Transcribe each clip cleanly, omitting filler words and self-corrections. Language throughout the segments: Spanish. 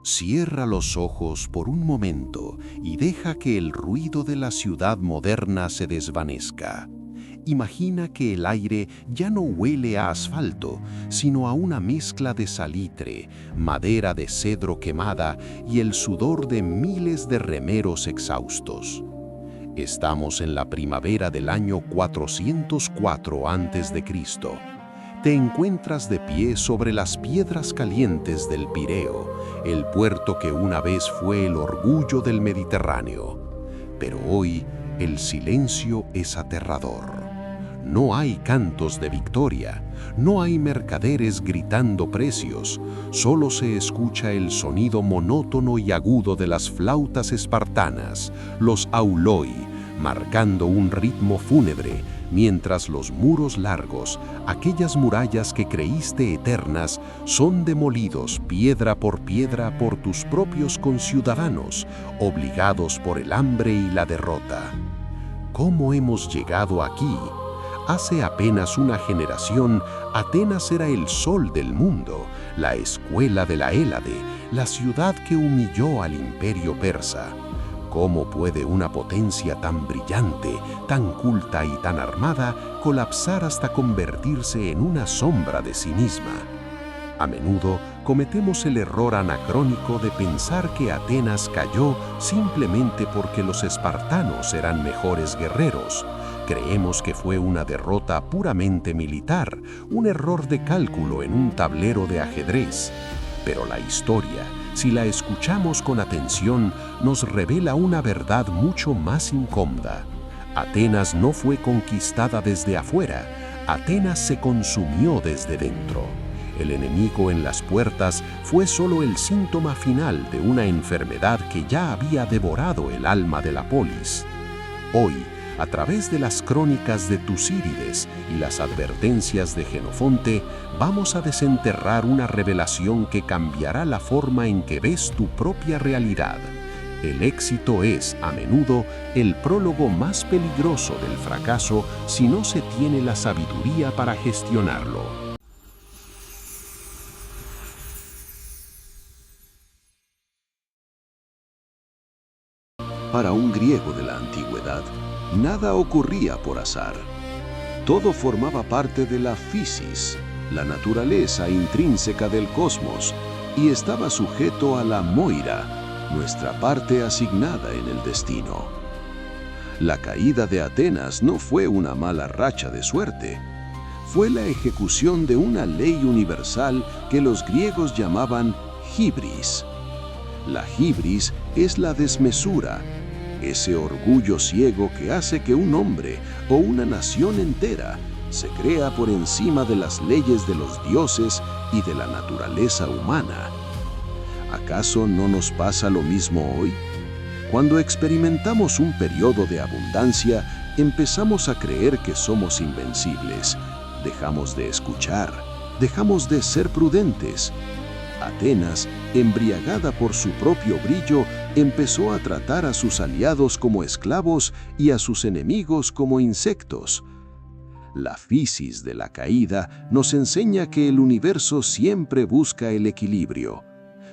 Cierra los ojos por un momento y deja que el ruido de la ciudad moderna se desvanezca. Imagina que el aire ya no huele a asfalto, sino a una mezcla de salitre, madera de cedro quemada y el sudor de miles de remeros exhaustos. Estamos en la primavera del año 404 a.C. Te encuentras de pie sobre las piedras calientes del Pireo, el puerto que una vez fue el orgullo del Mediterráneo. Pero hoy el silencio es aterrador. No hay cantos de victoria, no hay mercaderes gritando precios, solo se escucha el sonido monótono y agudo de las flautas espartanas, los auloi, marcando un ritmo fúnebre, mientras los muros largos, aquellas murallas que creíste eternas, son demolidos piedra por tus propios conciudadanos, obligados por el hambre y la derrota. ¿Cómo hemos llegado aquí? Hace apenas una generación, Atenas era el sol del mundo, la escuela de la Hélade, la ciudad que humilló al imperio persa. ¿Cómo puede una potencia tan brillante, tan culta y tan armada colapsar hasta convertirse en una sombra de sí misma? A menudo cometemos el error anacrónico de pensar que Atenas cayó simplemente porque los espartanos eran mejores guerreros. Creemos que fue una derrota puramente militar, un error de cálculo en un tablero de ajedrez. Pero la historia, si la escuchamos con atención, nos revela una verdad mucho más incómoda. Atenas no fue conquistada desde afuera, Atenas se consumió desde dentro. El enemigo en las puertas fue solo el síntoma final de una enfermedad que ya había devorado el alma de la polis. Hoy, a través de las crónicas de Tucídides y las advertencias de Jenofonte, vamos a desenterrar una revelación que cambiará la forma en que ves tu propia realidad. El éxito es, a menudo, el prólogo más peligroso del fracaso si no se tiene la sabiduría para gestionarlo. Para un griego de la antigüedad, nada ocurría por azar. Todo formaba parte de la physis, la naturaleza intrínseca del cosmos, y estaba sujeto a la moira, nuestra parte asignada en el destino. La caída de Atenas no fue una mala racha de suerte. Fue la ejecución de una ley universal que los griegos llamaban hibris. La hibris es la desmesura, ese orgullo ciego que hace que un hombre o una nación entera se crea por encima de las leyes de los dioses y de la naturaleza humana. ¿Acaso no nos pasa lo mismo hoy? Cuando experimentamos un periodo de abundancia, empezamos a creer que somos invencibles. Dejamos de escuchar, dejamos de ser prudentes. Atenas, embriagada por su propio brillo, empezó a tratar a sus aliados como esclavos y a sus enemigos como insectos. La physis de la caída nos enseña que el universo siempre busca el equilibrio.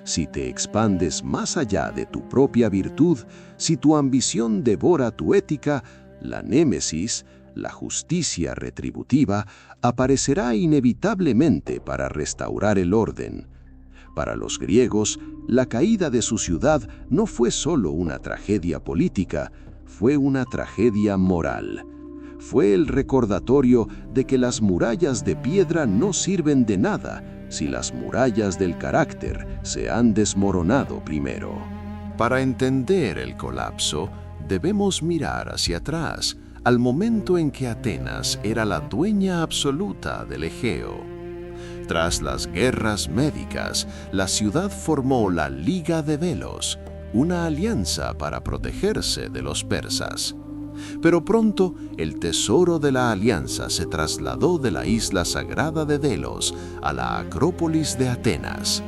Si te expandes más allá de tu propia virtud, si tu ambición devora tu ética, la némesis, la justicia retributiva, aparecerá inevitablemente para restaurar el orden. Para los griegos, la caída de su ciudad no fue solo una tragedia política, fue una tragedia moral. Fue el recordatorio de que las murallas de piedra no sirven de nada si las murallas del carácter se han desmoronado primero. Para entender el colapso, debemos mirar hacia atrás, al momento en que Atenas era la dueña absoluta del Egeo. Tras las guerras médicas, la ciudad formó la Liga de Delos, una alianza para protegerse de los persas. Pero pronto el tesoro de la alianza se trasladó de la isla sagrada de Delos a la Acrópolis de Atenas.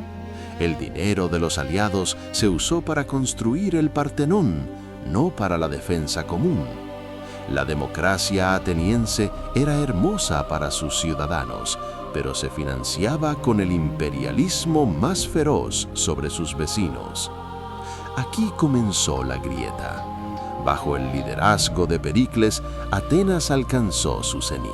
El dinero de los aliados se usó para construir el Partenón, no para la defensa común. La democracia ateniense era hermosa para sus ciudadanos, pero se financiaba con el imperialismo más feroz sobre sus vecinos. Aquí comenzó la grieta. Bajo el liderazgo de Pericles, Atenas alcanzó su cenit.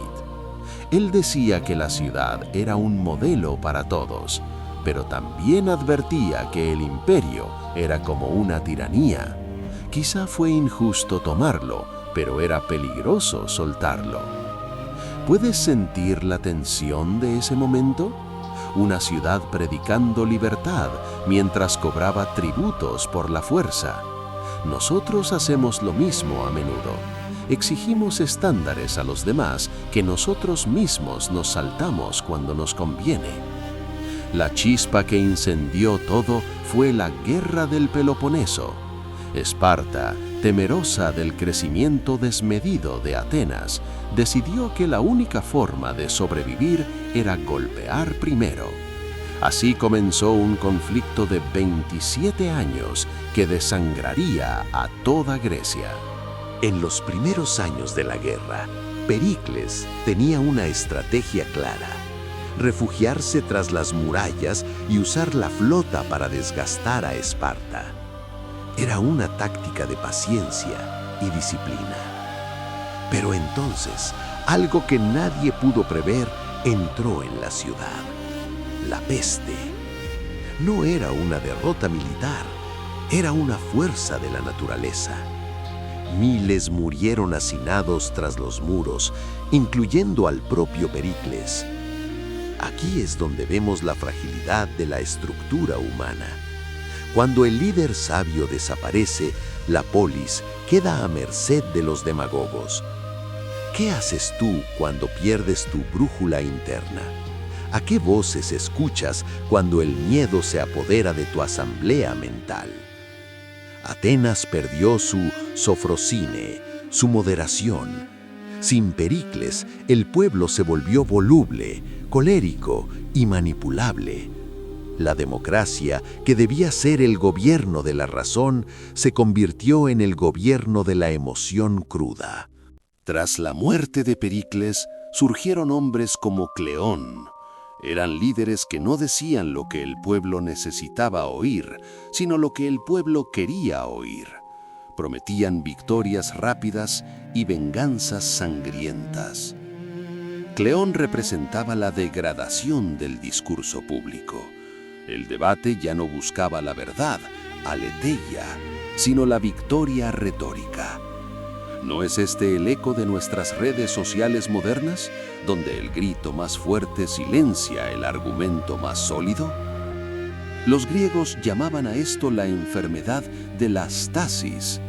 Él decía que la ciudad era un modelo para todos, pero también advertía que el imperio era como una tiranía. Quizá fue injusto tomarlo, pero era peligroso soltarlo. ¿Puedes sentir la tensión de ese momento? Una ciudad predicando libertad mientras cobraba tributos por la fuerza. Nosotros hacemos lo mismo a menudo. Exigimos estándares a los demás que nosotros mismos nos saltamos cuando nos conviene. La chispa que incendió todo fue la guerra del Peloponeso. Esparta, temerosa del crecimiento desmedido de Atenas, decidió que la única forma de sobrevivir era golpear primero. Así comenzó un conflicto de 27 años que desangraría a toda Grecia. En los primeros años de la guerra, Pericles tenía una estrategia clara: refugiarse tras las murallas y usar la flota para desgastar a Esparta. Era una táctica de paciencia y disciplina. Pero entonces, algo que nadie pudo prever entró en la ciudad: la peste. No era una derrota militar, era una fuerza de la naturaleza. Miles murieron hacinados tras los muros, incluyendo al propio Pericles. Aquí es donde vemos la fragilidad de la estructura humana. Cuando el líder sabio desaparece, la polis queda a merced de los demagogos. ¿Qué haces tú cuando pierdes tu brújula interna? ¿A qué voces escuchas cuando el miedo se apodera de tu asamblea mental? Atenas perdió su sofrosine, su moderación. Sin Pericles, el pueblo se volvió voluble, colérico y manipulable. La democracia, que debía ser el gobierno de la razón, se convirtió en el gobierno de la emoción cruda. Tras la muerte de Pericles, surgieron hombres como Cleón. Eran líderes que no decían lo que el pueblo necesitaba oír, sino lo que el pueblo quería oír. Prometían victorias rápidas y venganzas sangrientas. Cleón representaba la degradación del discurso público. El debate ya no buscaba la verdad, aletheia, sino la victoria retórica. ¿No es este el eco de nuestras redes sociales modernas, donde el grito más fuerte silencia el argumento más sólido? Los griegos llamaban a esto la enfermedad de la stasis,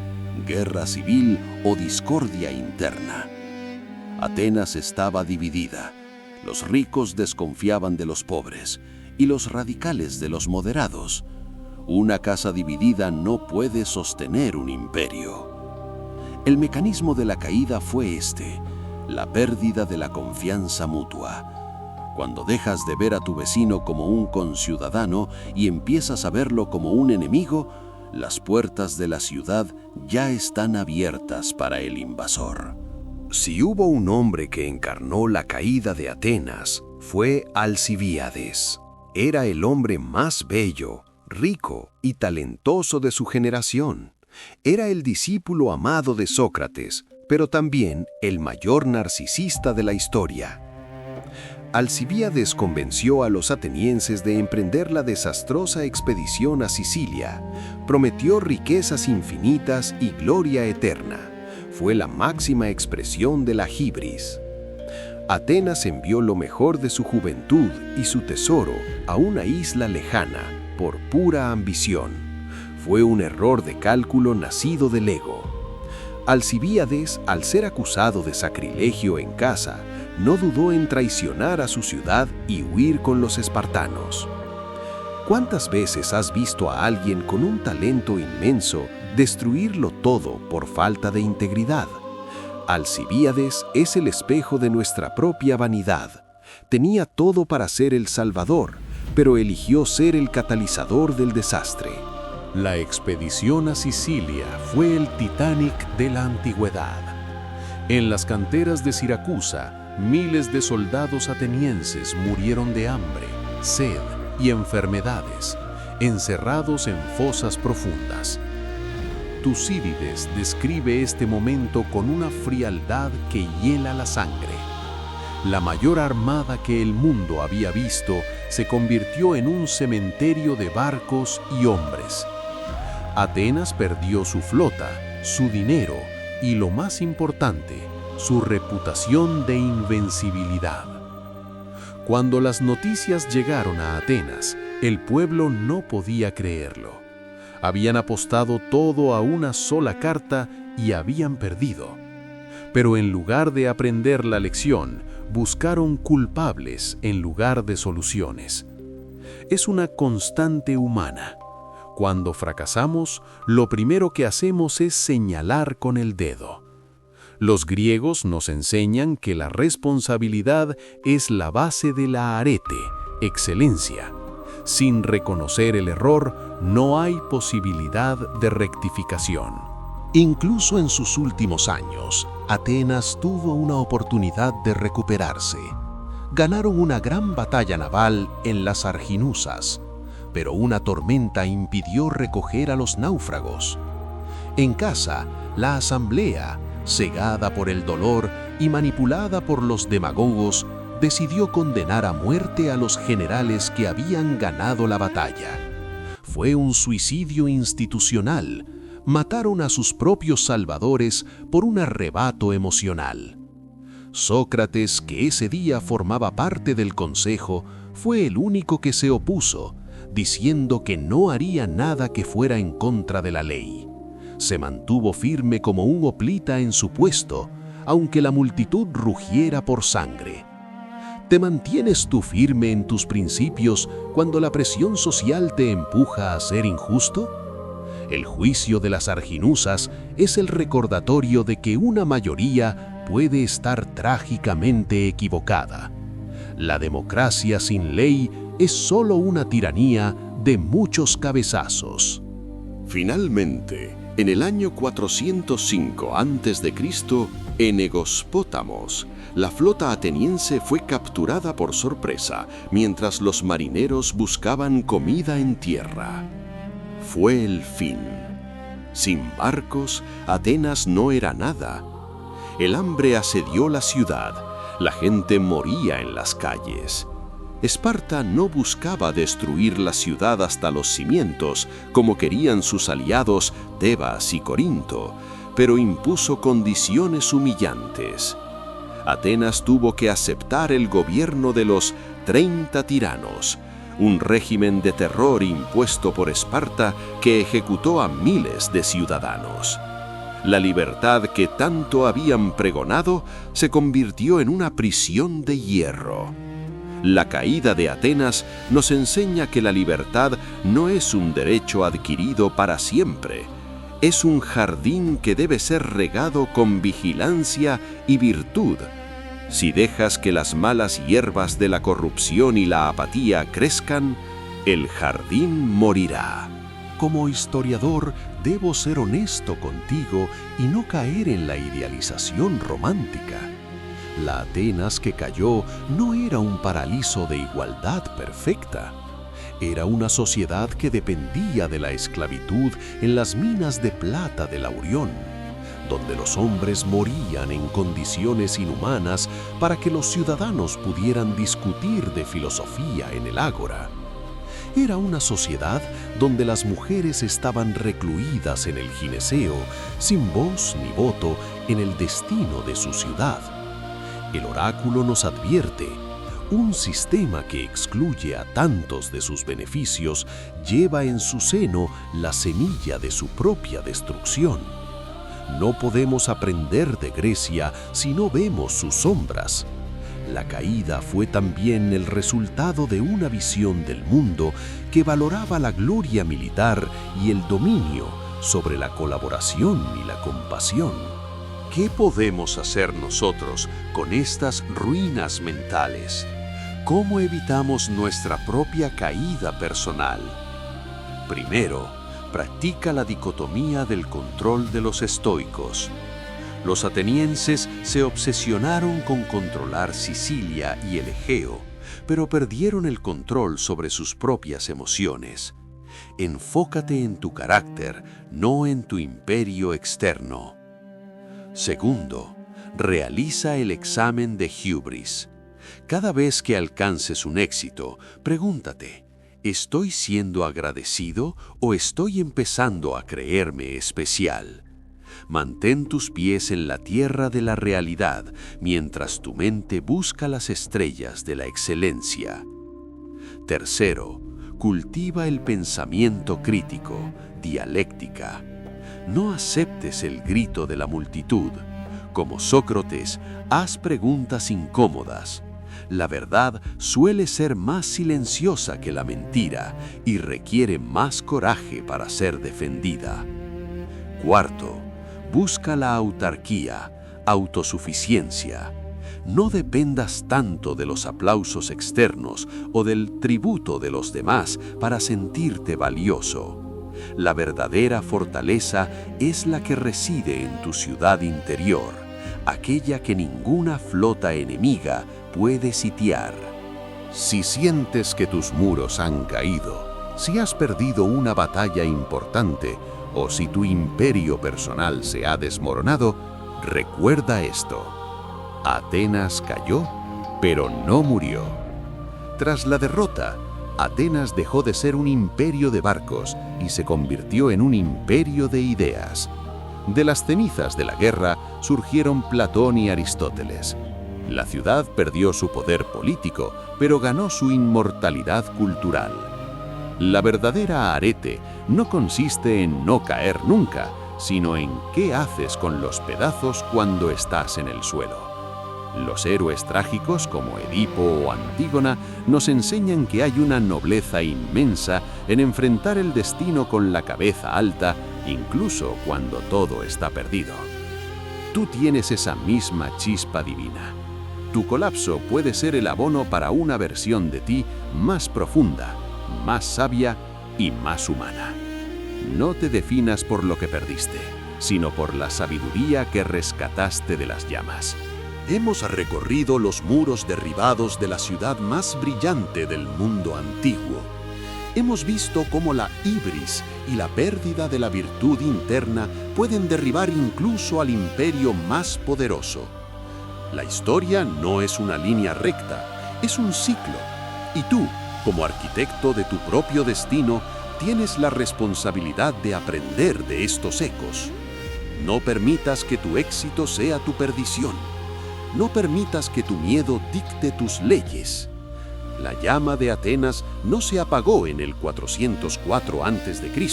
guerra civil o discordia interna. Atenas estaba dividida. Los ricos desconfiaban de los pobres y los radicales de los moderados. Una casa dividida no puede sostener un imperio. El mecanismo de la caída fue la pérdida de la confianza mutua. Cuando dejas de ver a tu vecino como un conciudadano y empiezas a verlo como un enemigo, las puertas de la ciudad ya están abiertas para el invasor. Si hubo un hombre que encarnó la caída de Atenas, fue Alcibíades. Era el hombre más bello, rico y talentoso de su generación. Era el discípulo amado de Sócrates, pero también el mayor narcisista de la historia. Alcibíades convenció a los atenienses de emprender la desastrosa expedición a Sicilia. Prometió riquezas infinitas y gloria eterna. Fue la máxima expresión de la hibris. Atenas envió lo mejor de su juventud y su tesoro a una isla lejana por pura ambición. Fue un error de cálculo nacido del ego. Alcibíades, al ser acusado de sacrilegio en casa, no dudó en traicionar a su ciudad y huir con los espartanos. ¿Cuántas veces has visto a alguien con un talento inmenso destruirlo todo por falta de integridad? Alcibíades es el espejo de nuestra propia vanidad. Tenía todo para ser el salvador, pero eligió ser el catalizador del desastre. La expedición a Sicilia fue el Titanic de la antigüedad. En las canteras de Siracusa, miles de soldados atenienses murieron de hambre, sed y enfermedades, encerrados en fosas profundas. Tucídides describe este momento con una frialdad que hiela la sangre. La mayor armada que el mundo había visto se convirtió en un cementerio de barcos y hombres. Atenas perdió su flota, su dinero y, lo más importante, su reputación de invencibilidad. Cuando las noticias llegaron a Atenas, el pueblo no podía creerlo. Habían apostado todo a una sola carta y habían perdido. Pero en lugar de aprender la lección, buscaron culpables en lugar de soluciones. Es una constante humana. Cuando fracasamos, lo primero que hacemos es señalar con el dedo. Los griegos nos enseñan que la responsabilidad es la base de la arete, excelencia. Sin reconocer el error, no hay posibilidad de rectificación. Incluso en sus últimos años, Atenas tuvo una oportunidad de recuperarse. Ganaron una gran batalla naval en las Arginusas, pero una tormenta impidió recoger a los náufragos. En casa, la asamblea, cegada por el dolor y manipulada por los demagogos, decidió condenar a muerte a los generales que habían ganado la batalla. Fue un suicidio institucional. Mataron a sus propios salvadores por un arrebato emocional. Sócrates, que ese día formaba parte del consejo, fue el único que se opuso, diciendo que no haría nada que fuera en contra de la ley. Se mantuvo firme como un hoplita en su puesto, aunque la multitud rugiera por sangre. ¿Te mantienes tú firme en tus principios cuando la presión social te empuja a ser injusto? El juicio de las Arginusas es el recordatorio de que una mayoría puede estar trágicamente equivocada. La democracia sin ley es solo una tiranía de muchos cabezazos. Finalmente, en el año 405 a.C., en Egospótamos, la flota ateniense fue capturada por sorpresa mientras los marineros buscaban comida en tierra. Fue el fin. Sin barcos, Atenas no era nada. El hambre asedió la ciudad, la gente moría en las calles. Esparta no buscaba destruir la ciudad hasta los cimientos, como querían sus aliados Tebas y Corinto, pero impuso condiciones humillantes. Atenas tuvo que aceptar el gobierno de los 30 tiranos, un régimen de terror impuesto por Esparta que ejecutó a miles de ciudadanos. La libertad que tanto habían pregonado se convirtió en una prisión de hierro. La caída de Atenas nos enseña que la libertad no es un derecho adquirido para siempre. Es un jardín que debe ser regado con vigilancia y virtud. Si dejas que las malas hierbas de la corrupción y la apatía crezcan, el jardín morirá. Como historiador, debo ser honesto contigo y no caer en la idealización romántica. La Atenas que cayó no era un paraíso de igualdad perfecta. Era una sociedad que dependía de la esclavitud en las minas de plata del Laurión, donde los hombres morían en condiciones inhumanas para que los ciudadanos pudieran discutir de filosofía en el ágora. Era una sociedad donde las mujeres estaban recluidas en el gineceo, sin voz ni voto en el destino de su ciudad. El oráculo nos advierte: un sistema que excluye a tantos de sus beneficios lleva en su seno la semilla de su propia destrucción. No podemos aprender de Grecia si no vemos sus sombras. La caída fue también el resultado de una visión del mundo que valoraba la gloria militar y el dominio sobre la colaboración y la compasión. ¿Qué podemos hacer nosotros con estas ruinas mentales? ¿Cómo evitamos nuestra propia caída personal? Primero, practica la dicotomía del control de los estoicos. Los atenienses se obsesionaron con controlar Sicilia y el Egeo, pero perdieron el control sobre sus propias emociones. Enfócate en tu carácter, no en tu imperio externo. Segundo, realiza el examen de hubris. Cada vez que alcances un éxito, pregúntate, ¿estoy siendo agradecido o estoy empezando a creerme especial? Mantén tus pies en la tierra de la realidad mientras tu mente busca las estrellas de la excelencia. Tercero, cultiva el pensamiento crítico, dialéctica. No aceptes el grito de la multitud. Como Sócrates, haz preguntas incómodas. La verdad suele ser más silenciosa que la mentira y requiere más coraje para ser defendida. Cuarto, busca la autarquía, autosuficiencia. No dependas tanto de los aplausos externos o del tributo de los demás para sentirte valioso. La verdadera fortaleza es la que reside en tu ciudad interior, aquella que ninguna flota enemiga puede sitiar. Si sientes que tus muros han caído, si has perdido una batalla importante o si tu imperio personal se ha desmoronado, recuerda esto. Atenas cayó, pero no murió. Tras la derrota, Atenas dejó de ser un imperio de barcos y se convirtió en un imperio de ideas. De las cenizas de la guerra surgieron Platón y Aristóteles. La ciudad perdió su poder político, pero ganó su inmortalidad cultural. La verdadera arete no consiste en no caer nunca, sino en qué haces con los pedazos cuando estás en el suelo. Los héroes trágicos como Edipo o Antígona nos enseñan que hay una nobleza inmensa en enfrentar el destino con la cabeza alta, incluso cuando todo está perdido. Tú tienes esa misma chispa divina. Tu colapso puede ser el abono para una versión de ti más profunda, más sabia y más humana. No te definas por lo que perdiste, sino por la sabiduría que rescataste de las llamas. Hemos recorrido los muros derribados de la ciudad más brillante del mundo antiguo. Hemos visto cómo la ibris y la pérdida de la virtud interna pueden derribar incluso al imperio más poderoso. La historia no es una línea recta, es un ciclo. Y tú, como arquitecto de tu propio destino, tienes la responsabilidad de aprender de estos ecos. No permitas que tu éxito sea tu perdición. No permitas que tu miedo dicte tus leyes. La llama de Atenas no se apagó en el 404 a.C.,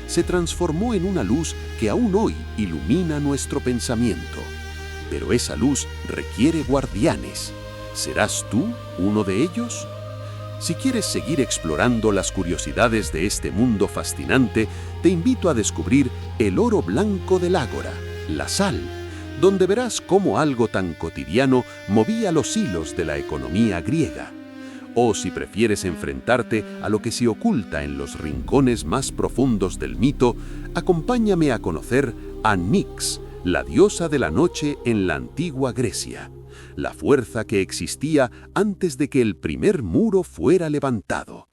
se transformó en una luz que aún hoy ilumina nuestro pensamiento. Pero esa luz requiere guardianes. ¿Serás tú uno de ellos? Si quieres seguir explorando las curiosidades de este mundo fascinante, te invito a descubrir el oro blanco del ágora, la sal, donde verás cómo algo tan cotidiano movía los hilos de la economía griega. O si prefieres enfrentarte a lo que se oculta en los rincones más profundos del mito, acompáñame a conocer a Nyx, la diosa de la noche en la antigua Grecia, la fuerza que existía antes de que el primer muro fuera levantado.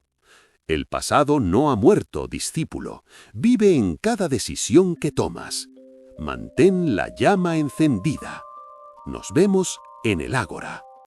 El pasado no ha muerto, discípulo, vive en cada decisión que tomas. Mantén la llama encendida. Nos vemos en el ágora.